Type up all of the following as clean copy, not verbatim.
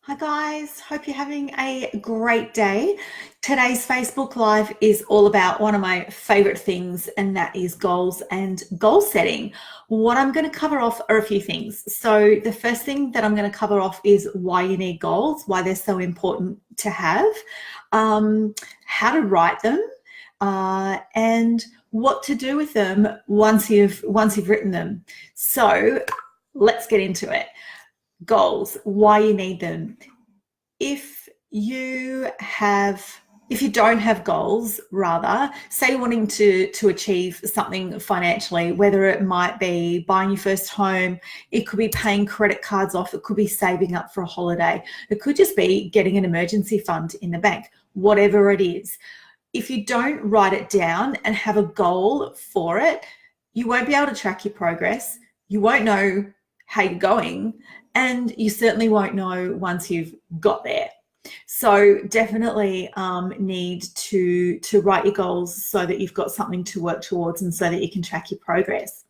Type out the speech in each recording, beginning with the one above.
Hi guys, hope you're having a great day. Today's Facebook Live is all about one of my favorite things, and that is goals and goal setting. What I'm going to cover off are a few things. So the first thing that I'm going to cover off is why you need goals, why they're so important to have, how to write them, and what to do with them once you've written them. So let's get into it. Goals, why you need them. If you don't have goals, rather, say you're wanting to achieve something financially, whether it might be buying your first home, it could be paying credit cards off, it could be saving up for a holiday, it could just be getting an emergency fund in the bank, whatever it is. If you don't write it down and have a goal for it, you won't be able to track your progress. You won't know how you're going, and you certainly won't know once you've got there. So definitely need to write your goals so that you've got something to work towards and so that you can track your progress.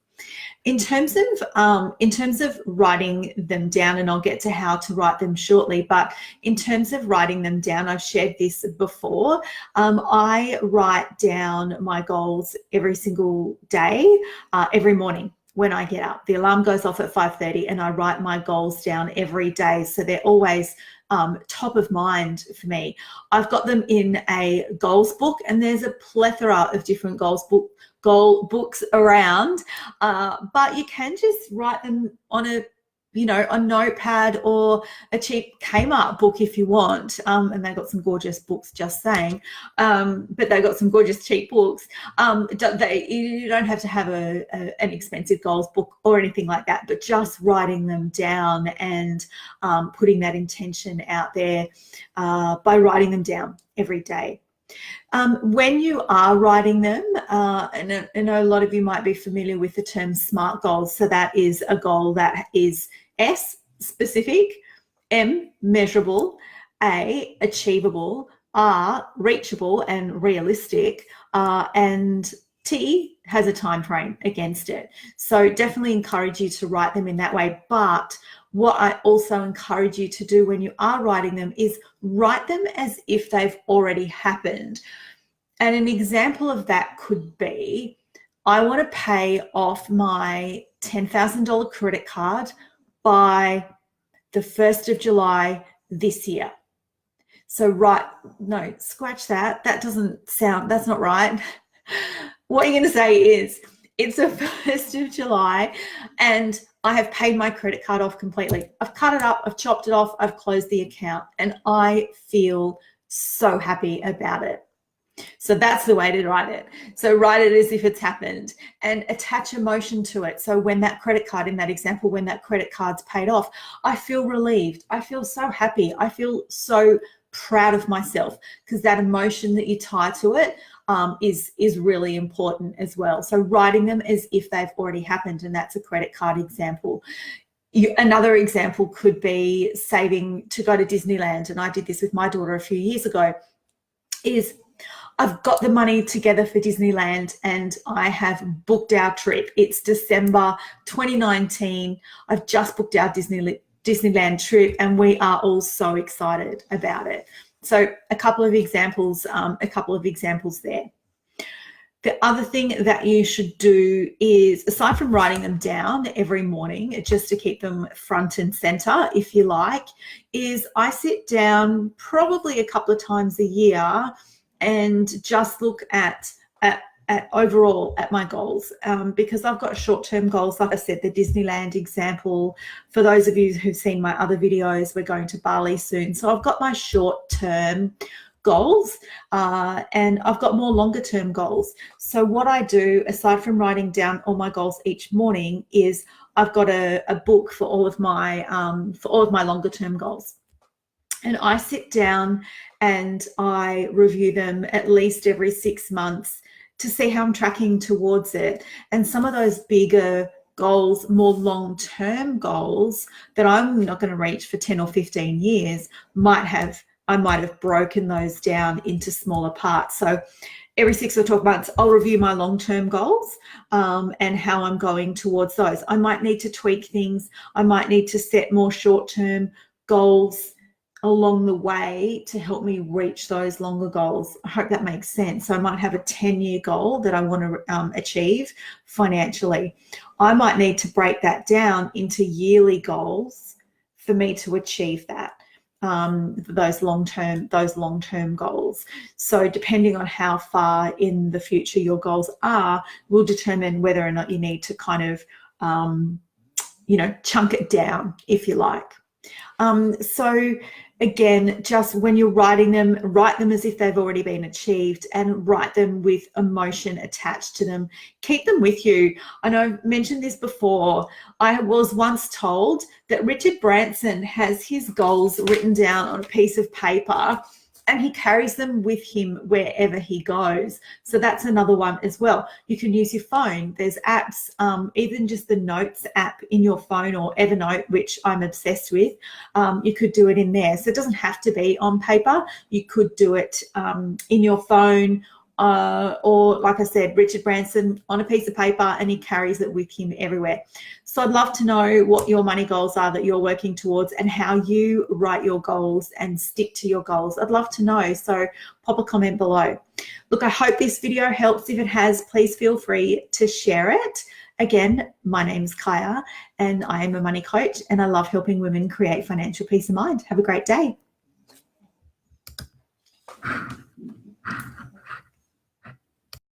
In terms of writing them down, and I'll get to how to write them shortly, but in terms of writing them down, I've shared this before. I write down my goals every single day, every morning. When I get up, the alarm goes off at 5:30 and I write my goals down every day. So they're always top of mind for me. I've got them in a goals book, and there's a plethora of different goal books around, but you can just write them on a notepad or a cheap Kmart book if you want, and they've got some gorgeous books, just saying, but they've got some gorgeous cheap books. You don't have to have an expensive goals book or anything like that, but just writing them down and putting that intention out there by writing them down every day. When you are writing them, and I know a lot of you might be familiar with the term SMART goals. So that is a goal that is S, specific, M, measurable, A, achievable, R, reachable and realistic, and T has a time frame against it. So definitely encourage you to write them in that way. But what I also encourage you to do when you are writing them is write them as if they've already happened. And an example of that could be, I want to pay off my $10,000 credit card by the 1st of July this year. So scratch that. That's not right. What you're going to say is, it's the 1st of July and I have paid my credit card off completely. I've cut it up, I've chopped it off, I've closed the account, and I feel so happy about it. So that's the way to write it. So write it as if it's happened and attach emotion to it. So when that credit card, in that example, when that credit card's paid off, I feel relieved. I feel so happy. I feel so proud of myself, because that emotion that you tie to it is really important as well. So writing them as if they've already happened, and that's a credit card example. Another example could be saving to go to Disneyland, and I did this with my daughter a few years ago, is I've got the money together for Disneyland and I have booked our trip. It's December 2019. I've just booked our Disneyland trip and we are all so excited about it. So a couple of examples there. The other thing that you should do is, aside from writing them down every morning, just to keep them front and center, if you like, is I sit down probably a couple of times a year and just look at overall at my goals, because I've got short-term goals. Like I said, the Disneyland example, for those of you who've seen my other videos, we're going to Bali soon. So I've got my short-term goals, and I've got more longer-term goals. So what I do, aside from writing down all my goals each morning, is I've got a book for all of my longer-term goals. And I sit down and I review them at least every 6 months to see how I'm tracking towards it. And some of those bigger goals, more long-term goals that I'm not going to reach for 10 or 15 years, I might have broken those down into smaller parts. So every 6 or 12 months, I'll review my long-term goals and how I'm going towards those. I might need to tweak things. I might need to set more short-term goals along the way to help me reach those longer goals. I hope that makes sense. So I might have a 10-year goal that I want to achieve financially. I might need to break that down into yearly goals for me to achieve that. Those long-term goals. So depending on how far in the future your goals are will determine whether or not you need to kind of chunk it down, if you like. So again, just when you're writing them, write them as if they've already been achieved and write them with emotion attached to them. Keep them with you. I know I've mentioned this before. I was once told that Richard Branson has his goals written down on a piece of paper and he carries them with him wherever he goes. So that's another one as well. You can use your phone. There's apps, even just the Notes app in your phone or Evernote, which I'm obsessed with. You could do it in there. So it doesn't have to be on paper. You could do it in your phone, or like I said, Richard Branson on a piece of paper, and he carries it with him everywhere. So I'd love to know what your money goals are that you're working towards and how you write your goals and stick to your goals. I'd love to know. So pop a comment below. Look, I hope this video helps. If it has, please feel free to share it. Again, my name's Kaya and I am a money coach and I love helping women create financial peace of mind. Have a great day.